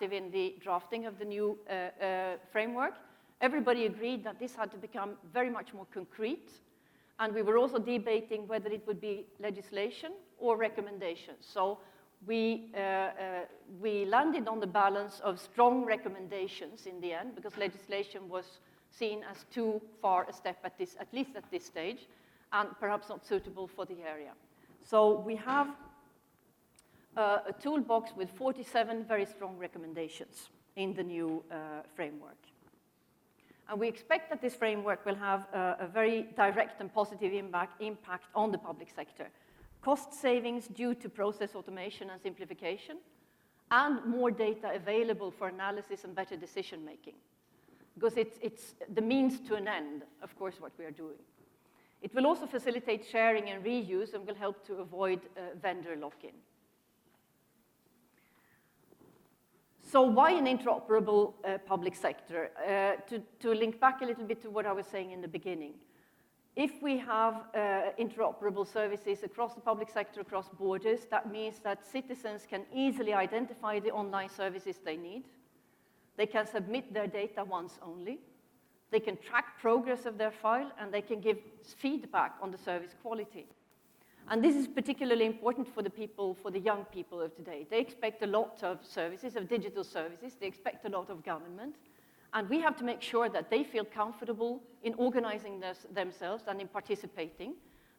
active in the drafting of the new framework, everybody agreed that this had to become very much more concrete. And we were also debating whether it would be legislation or recommendations. So we landed on the balance of strong recommendations in the end, because legislation was seen as too far a step at least at this stage, and perhaps not suitable for the area. So we have a toolbox with 47 very strong recommendations in the new framework. And we expect that this framework will have a very direct and positive impact on the public sector. Cost savings due to process automation and simplification, and more data available for analysis and better decision making. Because it's the means to an end, of course, what we are doing. It will also facilitate sharing and reuse and will help to avoid vendor lock-in. So why an interoperable public sector? To link back a little bit to what I was saying in the beginning. If we have interoperable services across the public sector, across borders, that means that citizens can easily identify the online services they need. They can submit their data once only. They can track progress of their file, and they can give feedback on the service quality. And this is particularly important for the people, for the young people of today. They expect a lot of services, of digital services. They expect a lot of government. And we have to make sure that they feel comfortable in organizing themselves and in participating,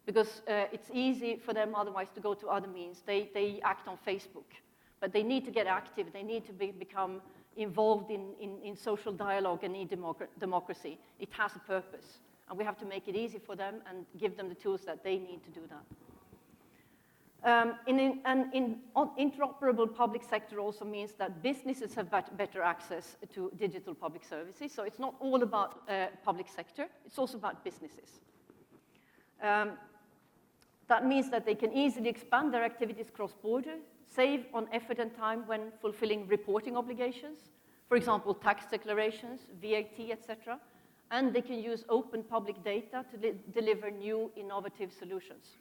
because it's easy for them otherwise to go to other means. They act on Facebook, but they need to get active. They need to become involved in social dialogue and e-democracy. It has a purpose, and we have to make it easy for them and give them the tools that they need to do that. Interoperable public sector also means that businesses have better access to digital public services. So it's not all about public sector, it's also about businesses. That means that they can easily expand their activities cross-border, save on effort and time when fulfilling reporting obligations, for example, tax declarations, VAT, etc. And they can use open public data to deliver new innovative solutions.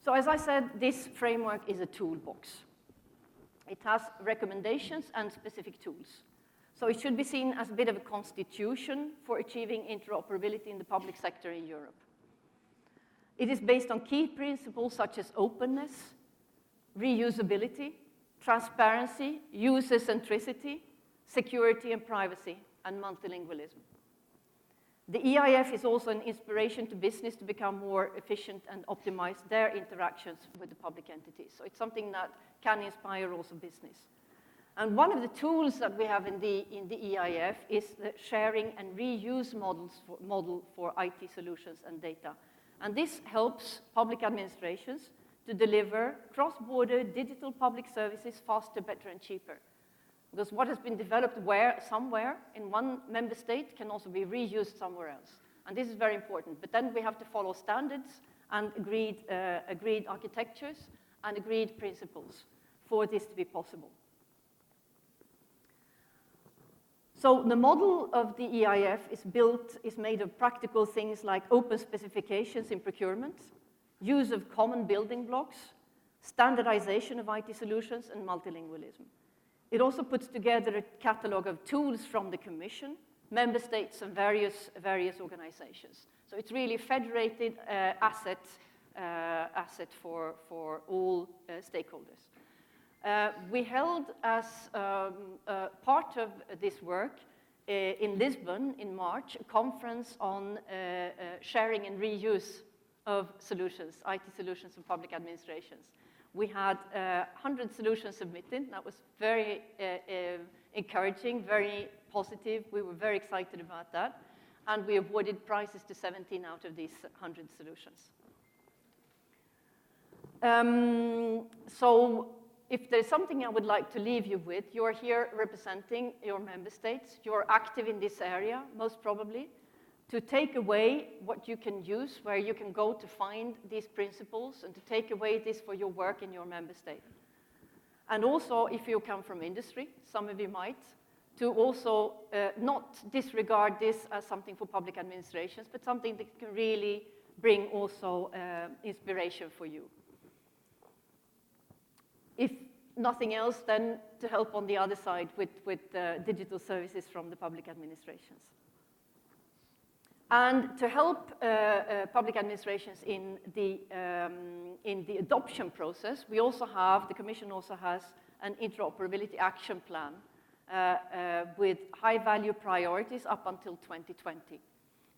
So as I said, this framework is a toolbox. It has recommendations and specific tools. So it should be seen as a bit of a constitution for achieving interoperability in the public sector in Europe. It is based on key principles such as openness, reusability, transparency, user centricity, security and privacy, and multilingualism. The EIF is also an inspiration to business to become more efficient and optimize their interactions with the public entities. So it's something that can inspire also business. And one of the tools that we have in the EIF is the sharing and reuse model for IT solutions and data. And this helps public administrations to deliver cross-border digital public services faster, better, and cheaper. Because what has been developed somewhere in one member state can also be reused somewhere else. And this is very important. But then we have to follow standards and agreed architectures and agreed principles for this to be possible. So the model of the EIF is made of practical things like open specifications in procurement, use of common building blocks, standardization of IT solutions, and multilingualism. It also puts together a catalog of tools from the Commission, member states, and various organizations. So it's really a federated asset for all stakeholders. We held as part of this work in Lisbon in March a conference on sharing and reuse of solutions, IT solutions for public administrations. We had 100 solutions submitted. That was very encouraging, very positive. We were very excited about that. And we awarded prizes to 17 out of these 100 solutions. So if there's something I would like to leave you with, you're here representing your member states. You're active in this area, most probably, to take away what you can use, where you can go to find these principles and to take away this for your work in your member state. And also, if you come from industry, some of you might, to also not disregard this as something for public administrations, but something that can really bring also inspiration for you. If nothing else than to help on the other side with digital services from the public administrations. And to help public administrations in the adoption process, we also have, the Commission also has an interoperability action plan with high-value priorities up until 2020.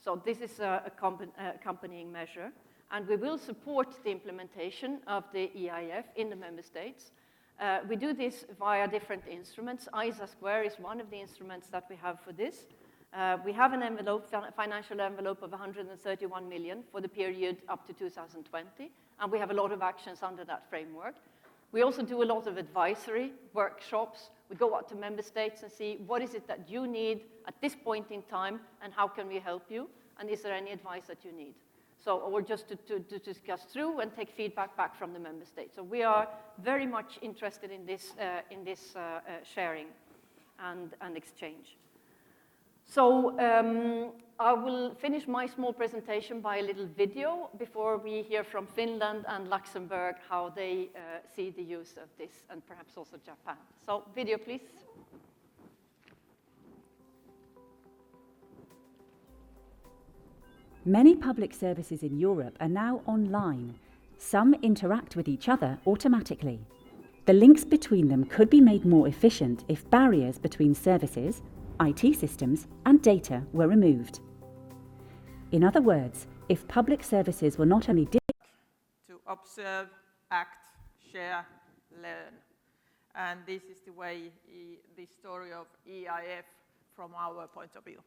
So this is a accompanying measure, and we will support the implementation of the EIF in the member states. We do this via different instruments. ISA Square is one of the instruments that we have for this. We have an envelope, financial envelope of 131 million for the period up to 2020, and we have a lot of actions under that framework. We also do a lot of advisory workshops. We go out to member states and see what is it that you need at this point in time, and how can we help you, and is there any advice that you need? So, or just to discuss through and take feedback back from the member states. So we are very much interested in this sharing and exchange. So I will finish my small presentation by a little video before we hear from Finland and Luxembourg how they see the use of this, and perhaps also Japan. So video, please. Many public services in Europe are now online. Some interact with each other automatically. The links between them could be made more efficient if barriers between services, IT systems, and data were removed. In other words, if public services were not only to observe, act, share, learn. And this is the way, the story of EIF from our point of view.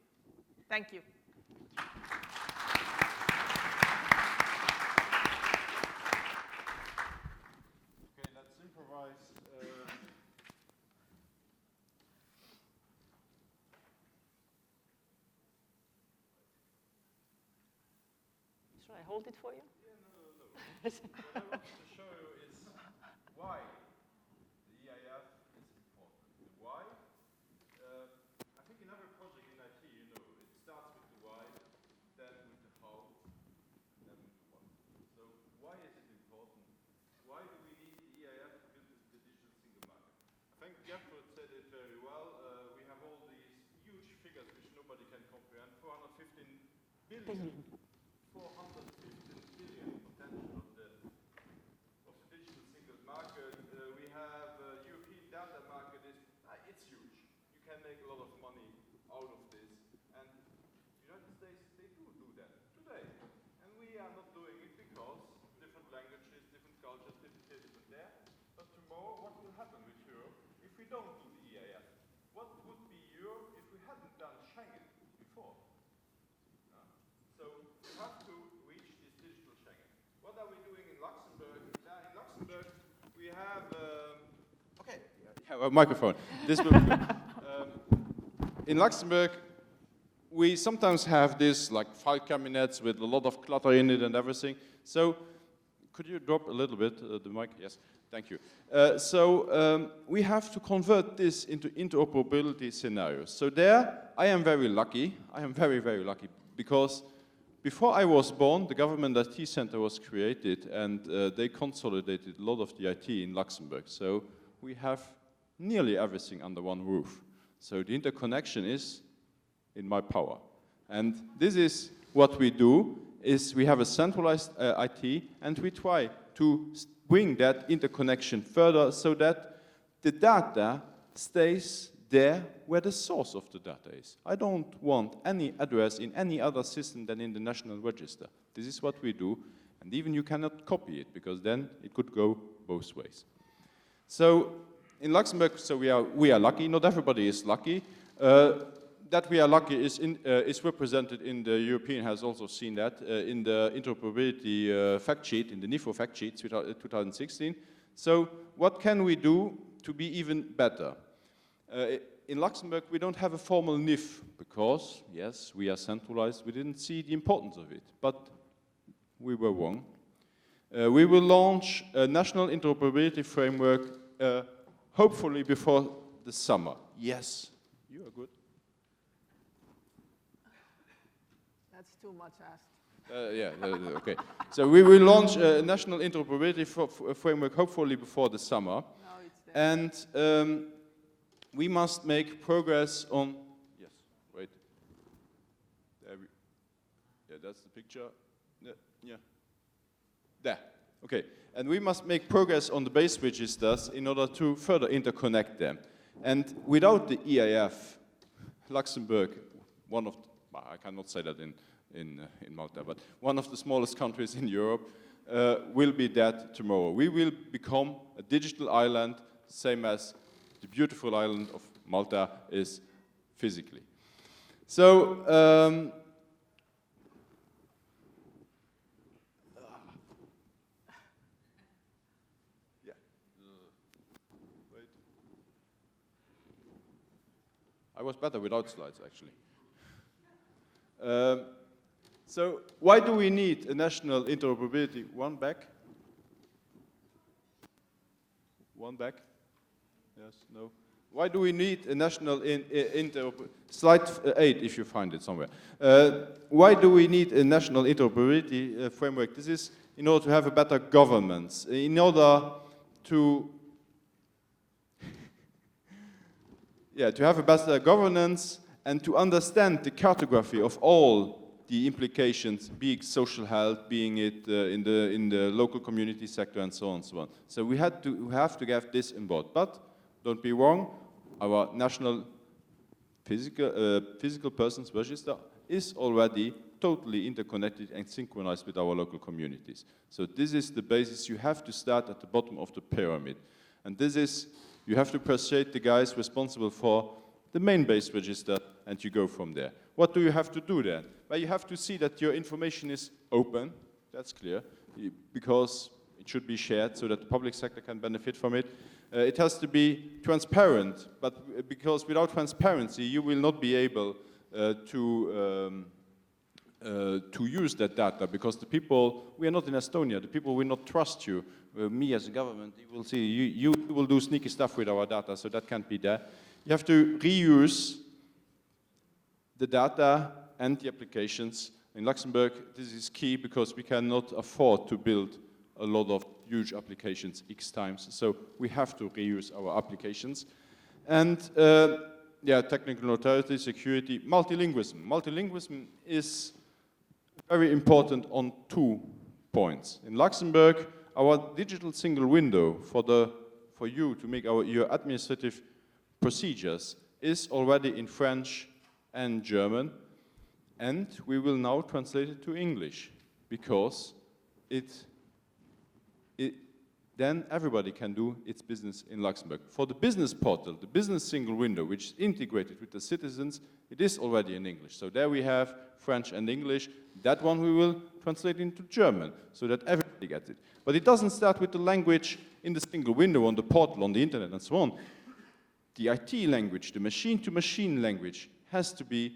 Thank you. Okay, let's improvise. Should I hold it for you? Yeah, no. What I want to show you is why the EIF is important. The why. I think in every project in IT, you know, it starts with the why, then with the how, then with the what. So why is it important? Why do we need the EIF to build the digital single market? I think Gertrude said it very well. We have all these huge figures which nobody can comprehend. 415 billion. 415 billion potential of the digital single market. We have European data market it's huge. You can make a lot of money out of this. And the United States, they do that today. And we are not doing it because different languages, different cultures, different here, different there. But tomorrow, what will happen with Europe if we don't do the EIF? What would be Europe if we hadn't done Schengen before? So we have to reach this digital Schengen. What are we doing in Luxembourg? In Luxembourg, we have okay. Yeah, a microphone. This will be good. In Luxembourg, we sometimes have this like file cabinets with a lot of clutter in it and everything. So could you drop a little bit the mic? Yes, thank you. We have to convert this into interoperability scenarios. So there, I am very lucky. I am very, very lucky because before I was born, the government IT center was created, and they consolidated a lot of the IT in Luxembourg. So we have nearly everything under one roof. So the interconnection is in my power. And this is what we do, is we have a centralized IT, and we try to bring that interconnection further so that the data stays there where the source of the data is. I don't want any address in any other system than in the national register. This is what we do, and even you cannot copy it, because then it could go both ways. So in Luxembourg, so we are lucky. Not everybody is lucky. That we are lucky is represented in the European, has also seen that, in the interoperability fact sheet, in the NIFO fact sheet 2016. So what can we do to be even better? In Luxembourg, we don't have a formal NIF because, yes, we are centralized. We didn't see the importance of it, but we were wrong. We will launch a national interoperability framework, hopefully before the summer. Yes, you are good. That's too much asked. Yeah, okay. So we will launch a national interoperability framework, hopefully before the summer. No, it's And we must make progress on, yes, wait. Yeah, that's the picture. Yeah. There, okay. And we must make progress on the base registers in order to further interconnect them. And without the EIF, Luxembourg, one of, I cannot say that in Malta, but one of the smallest countries in Europe, will be dead tomorrow. We will become a digital island, same as the beautiful island of Malta is physically. So, yeah. Wait. I was better without slides, actually. So why do we need a national interoperability? One back? One back? Yes, no. Why do we need a national interoperability? Slide 8, if you find it somewhere. Why do we need a national interoperability framework? This is in order to have a better governance, in order to to have a better governance and to understand the cartography of all the implications, be it social health, being it in the local community sector, and so on and so on. So we have to get this on board. But don't be wrong, our national physical persons register is already totally interconnected and synchronized with our local communities. So this is the basis. You have to start at the bottom of the pyramid. And this is, you have to persuade the guys responsible for the main base register, and you go from there. What do you have to do then? Well, you have to see that your information is open, that's clear, because it should be shared so that the public sector can benefit from it. It has to be transparent, but because without transparency, you will not be able to use that data, because the people, we are not in Estonia, the people will not trust you. Me as a government, you will see, you will do sneaky stuff with our data, so that can't be there. You have to reuse the data and the applications. In Luxembourg, this is key because we cannot afford to build a lot of huge applications X times. So we have to reuse our applications. And technical neutrality, security, multilingualism. Multilingualism is very important on 2 points. In Luxembourg, our digital single window for you to make your administrative procedures is already in French and German, and we will now translate it to English, because then everybody can do its business in Luxembourg. For the business portal, the business single window, which is integrated with the citizens, it is already in English. So there we have French and English. That one we will translate into German, so that everybody gets it. But it doesn't start with the language in the single window on the portal, on the internet, and so on. The IT language, the machine-to-machine language, has to be,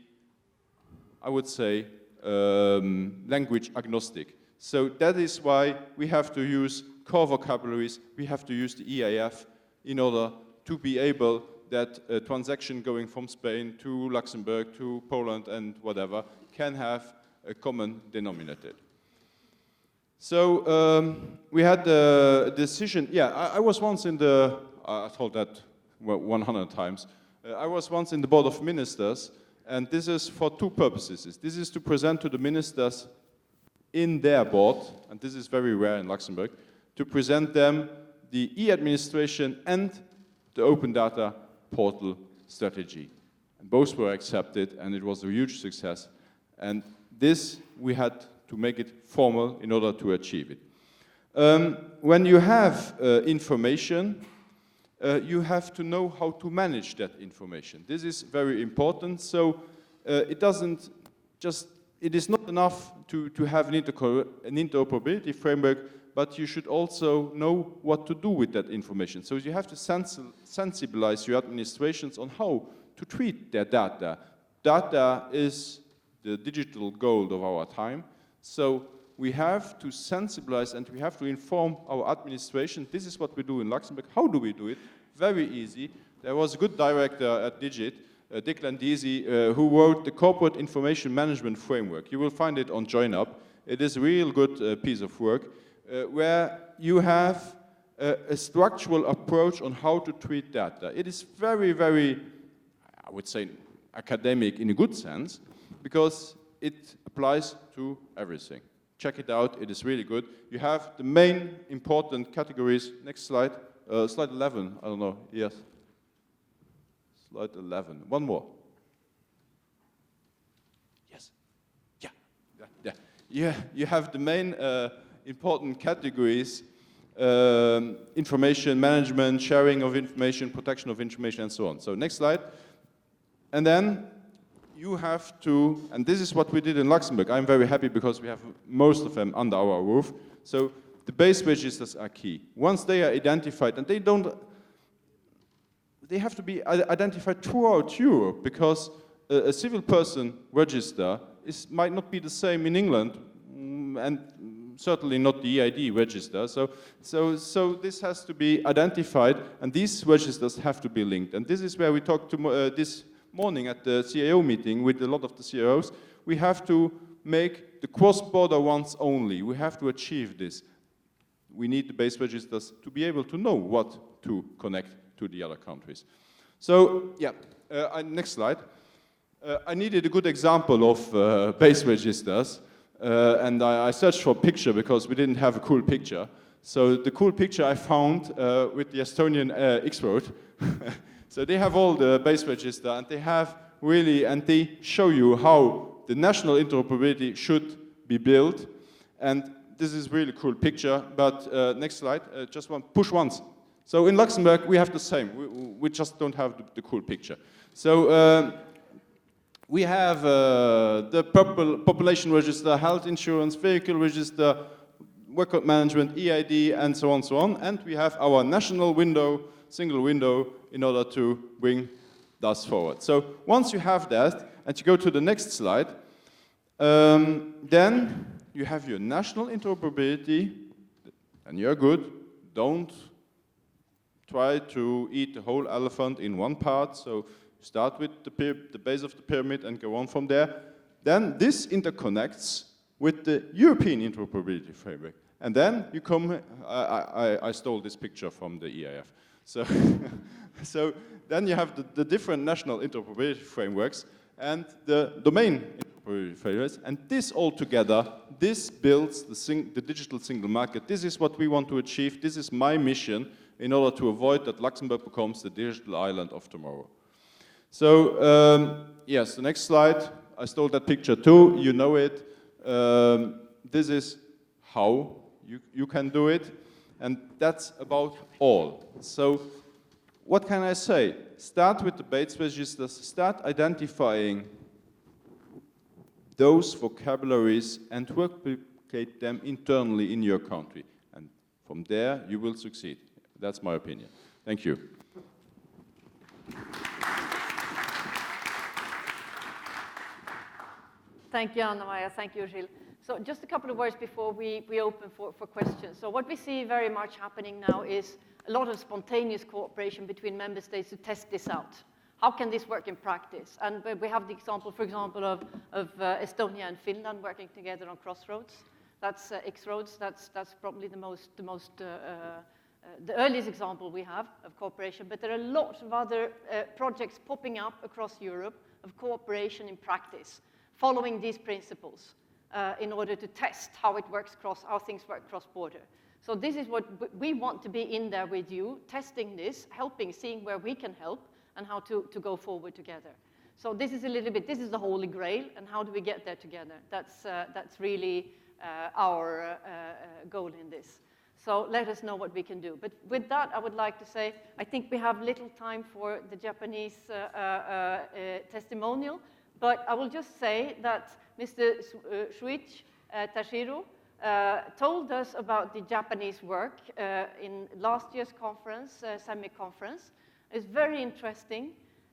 I would say, language agnostic. So that is why we have to use core vocabularies, we have to use the EIF in order to be able that a transaction going from Spain to Luxembourg to Poland and whatever can have a common denominator. So we had the decision, I was once in the, I told that 100 times, I was once in the Board of Ministers, and this is for 2 purposes. This is to present to the ministers in their board, and this is very rare in Luxembourg, to present them the e-administration and the open data portal strategy. And both were accepted, and it was a huge success. And this, we had to make it formal in order to achieve it. When you have information, you have to know how to manage that information. This is very important. So it is not enough to have an interoperability framework, but you should also know what to do with that information. So you have to sensibilize your administrations on how to treat their data. Data is the digital gold of our time. So we have to sensibilize and we have to inform our administration. This is what we do in Luxembourg. How do we do it? Very easy. There was a good director at Digit, Dick Landisi, who wrote the Corporate Information Management Framework. You will find it on JoinUp. It is a real good piece of work, where you have a structural approach on how to treat data. It is very, very, I would say, academic in a good sense, because it applies to everything. Check it out, it is really good. You have the main important categories. Next slide, slide 11, I don't know, yes. Slide 11, one more. Yes, yeah. You have the main important categories, information management, sharing of information, protection of information, and so on. So next slide. And then you have to, and this is what we did in Luxembourg. I'm very happy because we have most of them under our roof. So the base registers are key. Once they are identified, and they have to be identified throughout Europe, because a civil person register might not be the same in England, and certainly not the EID register. So this has to be identified, and these registers have to be linked. And this is where we talked this morning at the CIO meeting with a lot of the CIOs. We have to make the cross-border ones only. We have to achieve this. We need the base registers to be able to know what to connect to the other countries. So, yeah, next slide. I needed a good example of base registers, and I searched for a picture because we didn't have a cool picture. So the cool picture I found with the Estonian X-Road. So they have all the base register, and they have really, and they show you how the national interoperability should be built. And this is really cool picture, but next slide, just push once. So in Luxembourg, we have the same. We just don't have the cool picture. So we have the population register, health insurance, vehicle register, workout management, EID, and so on, and we have our national window, single window, in order to bring us forward. So once you have that, and you go to the next slide, then you have your national interoperability, and you're good. Don't try to eat the whole elephant in one part. So start with the base of the pyramid and go on from there. Then this interconnects with the European Interoperability Framework. And then you come, I stole this picture from the EIF. So, so then you have the different national interoperability frameworks and the domain interoperability frameworks, and this all together, this builds the digital single market. This is what we want to achieve. This is my mission in order to avoid that Luxembourg becomes the digital island of tomorrow. So, yes, the next slide. I stole that picture too. You know it. This is how you can do it. And that's about all. So what can I say? Start with the base registers, start identifying those vocabularies and replicate them internally in your country. And from there, you will succeed. That's my opinion. Thank you. Thank you, Anna-Maria. Thank you, Gilles. So just a couple of words before we open for questions. So what we see very much happening now is a lot of spontaneous cooperation between member states to test this out. How can this work in practice? And we have the example, for example, of Estonia and Finland working together on Crossroads. That's X-Roads. That's probably the earliest example we have of cooperation. But there are lots of other projects popping up across Europe of cooperation in practice, following these principles. In order to test how it works how things work cross-border. So this is what we want to be in there with you, testing this, helping, seeing where we can help, and how to go forward together. So this is a little bit, this is the holy grail, and how do we get there together? That's really our goal in this. So let us know what we can do. But with that, I would like to say, I think we have little time for the Japanese testimonial, but I will just say that Mr. Shuichi Tashiro told us about the Japanese work in last year's conference, semi-conference. It's very interesting.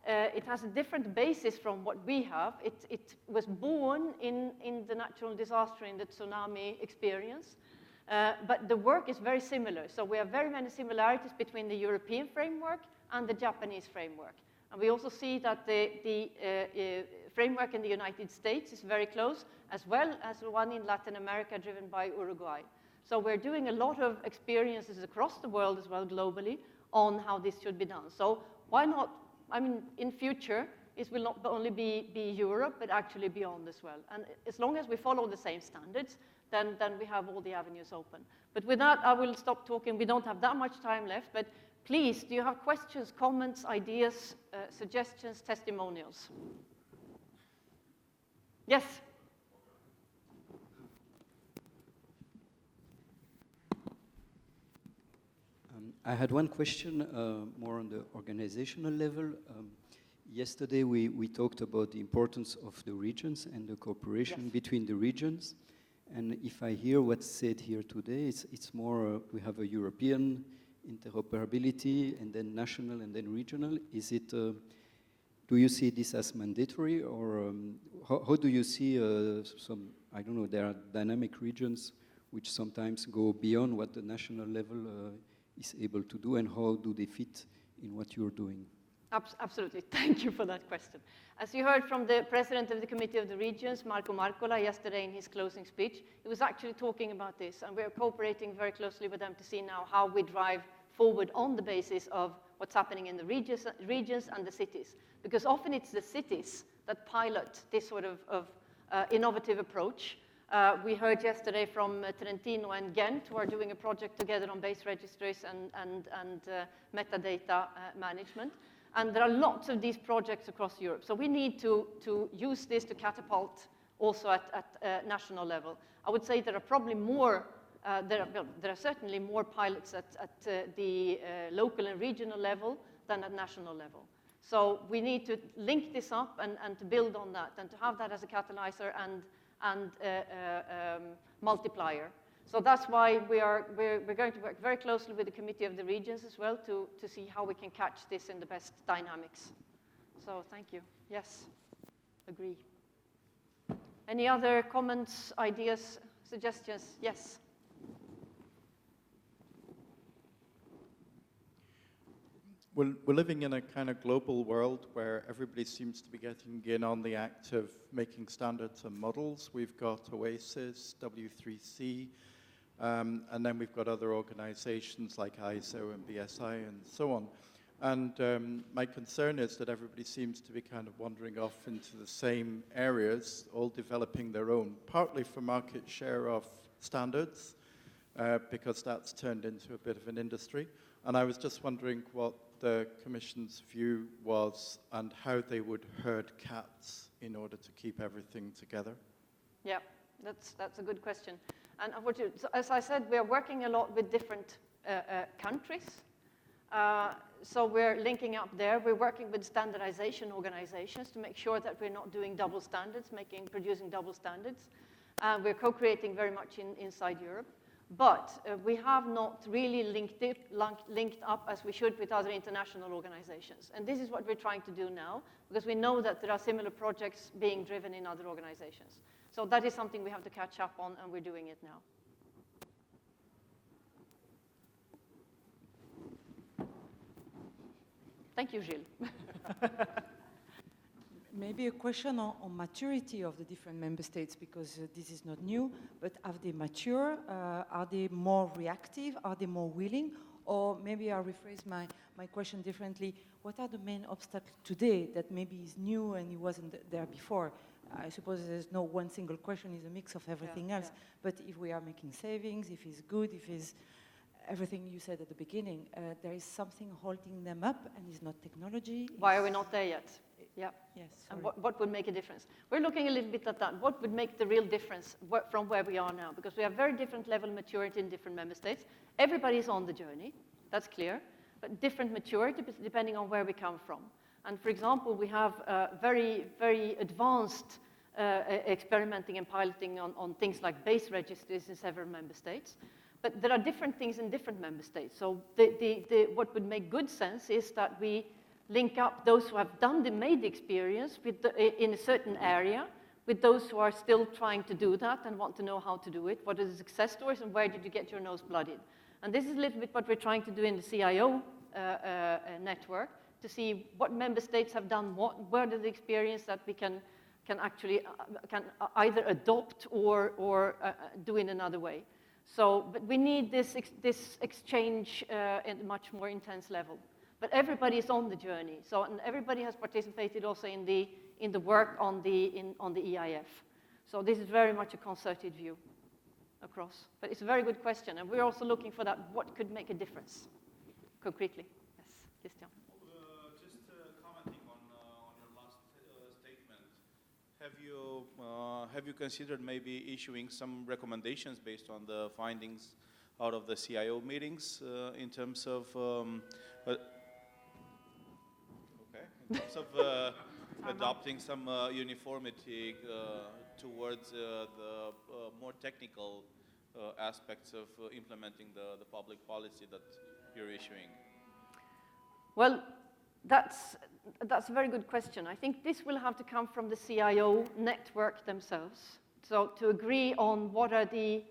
It has a different basis from what we have. It was born in the natural disaster, in the tsunami experience. But the work is very similar. So we have very many similarities between the European framework and the Japanese framework. And we also see that the framework in the United States is very close, as well as the one in Latin America driven by Uruguay. So we're doing a lot of experiences across the world as well, globally, on how this should be done. So why not, I mean, in future, it will not only be Europe, but actually beyond as well. And as long as we follow the same standards, then we have all the avenues open. But with that, I will stop talking. We don't have that much time left, but please, do you have questions, comments, ideas, suggestions, testimonials? Yes? I had one question more on the organizational level. Yesterday we talked about the importance of the regions and the cooperation between the regions. And if I hear what's said here today, it's more we have a European interoperability and then national and then regional. Is it, do you see this as mandatory, or how do you see some, I don't know, there are dynamic regions which sometimes go beyond what the national level is able to do, and how do they fit in what you're doing? Absolutely. Thank you for that question. As you heard from the President of the Committee of the Regions, Marco Marcola, yesterday in his closing speech, he was actually talking about this, and we're cooperating very closely with them to see now how we drive forward on the basis of what's happening in the regions and the cities. Because often it's the cities that pilot this sort of innovative approach. We heard yesterday from Trentino and Ghent, who are doing a project together on base registries and metadata management. And there are lots of these projects across Europe. So we need to use this to catapult also at national level. I would say there are probably more, there are certainly more pilots at the local and regional level than at national level. So we need to link this up and to build on that, and to have that as a catalyzer and multiplier. So that's why we're going to work very closely with the Committee of the Regions as well to see how we can catch this in the best dynamics. So thank you. Yes, agree. Any other comments, ideas, suggestions? Yes. We're living in a kind of global world where everybody seems to be getting in on the act of making standards and models. We've got OASIS, W3C, and then we've got other organizations like ISO and BSI and so on. And my concern is that everybody seems to be kind of wandering off into the same areas, all developing their own, partly for market share of standards, because that's turned into a bit of an industry. And I was just wondering what the Commission's view was and how they would herd cats in order to keep everything together. Yeah, that's a good question. And so as I said, we are working a lot with different countries. So we're linking up there. We're working with standardization organizations to make sure that we're not doing double standards, producing double standards. We're co-creating very much inside Europe. But we have not really linked up as we should with other international organizations. And this is what we're trying to do now, because we know that there are similar projects being driven in other organizations. So that is something we have to catch up on, and we're doing it now. Thank you, Gilles. Maybe a question on maturity of the different member states, because this is not new, but have they mature? Are they more reactive? Are they more willing? Or maybe I'll rephrase my question differently. What are the main obstacles today that maybe is new and it wasn't there before? I suppose there's no one single question, it's a mix of everything else. Yeah. But if we are making savings, if it's good, if it's everything you said at the beginning, there is something holding them up, and it's not technology. Why are we not there yet? Yeah. Yes. And what would make a difference? We're looking a little bit at that. What would make the real difference from where we are now? Because we have very different level of maturity in different member states. Everybody's on the journey, that's clear, but different maturity depending on where we come from. And for example, we have very, very advanced experimenting and piloting on things like base registries in several member states. But there are different things in different member states. So what would make good sense is that we link up those who have made the experience with in a certain area with those who are still trying to do that and want to know how to do it. What are the success stories, and where did you get your nose bloodied? And this is a little bit what we're trying to do in the CIO network, to see what member states have done what, where are the experience that we can actually either adopt or do in another way. So, but we need this exchange at a much more intense level. But everybody is on the journey. So, and everybody has participated also in the work on the EIF. So this is very much a concerted view across. But it's a very good question, and we're also looking for that. What could make a difference concretely? Yes, Christian. Just commenting on your last statement. Have you considered maybe issuing some recommendations based on the findings out of the CIO meetings in terms of adopting some uniformity towards the more technical aspects of implementing the public policy that you're issuing? Well, that's a very good question. I think this will have to come from the CIO network themselves. So to agree on what are the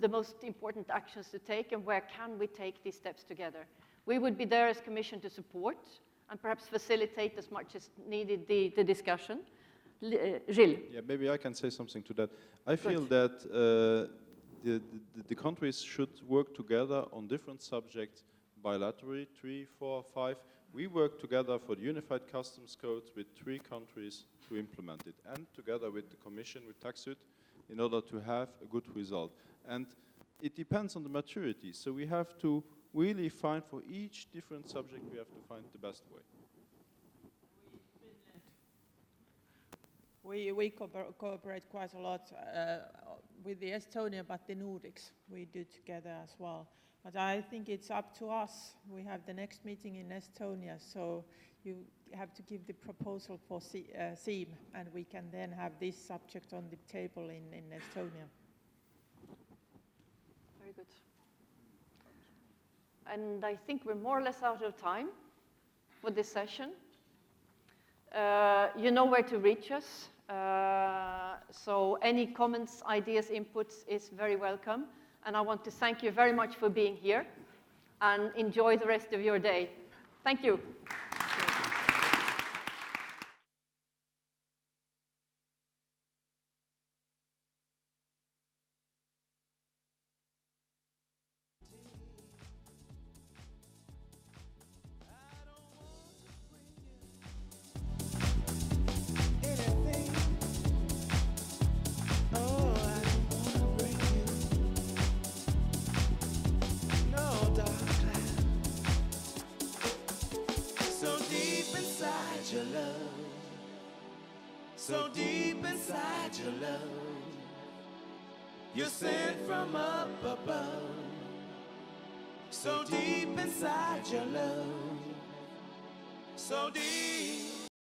most important actions to take and where can we take these steps together. We would be there as Commission to support and perhaps facilitate as much as needed the discussion. Gilles. Yeah, maybe I can say something to that. I feel that the countries should work together on different subjects bilaterally, 3, 4, 5. We work together for the Unified Customs Code with 3 countries to implement it, and together with the Commission, with TaxUD, in order to have a good result. And it depends on the maturity. So we have to really find for each different subject, we have to find the best way. We cooperate quite a lot with the Estonia, but the Nordics we do together as well. But I think it's up to us. We have the next meeting in Estonia, so you have to give the proposal for SEAM, and we can then have this subject on the table in Estonia. Very good. And I think we're more or less out of time for this session. You know where to reach us. So any comments, ideas, inputs is very welcome. And I want to thank you very much for being here and enjoy the rest of your day. Thank you. So deep inside your love, you're sent from up above. So deep inside your love, so deep.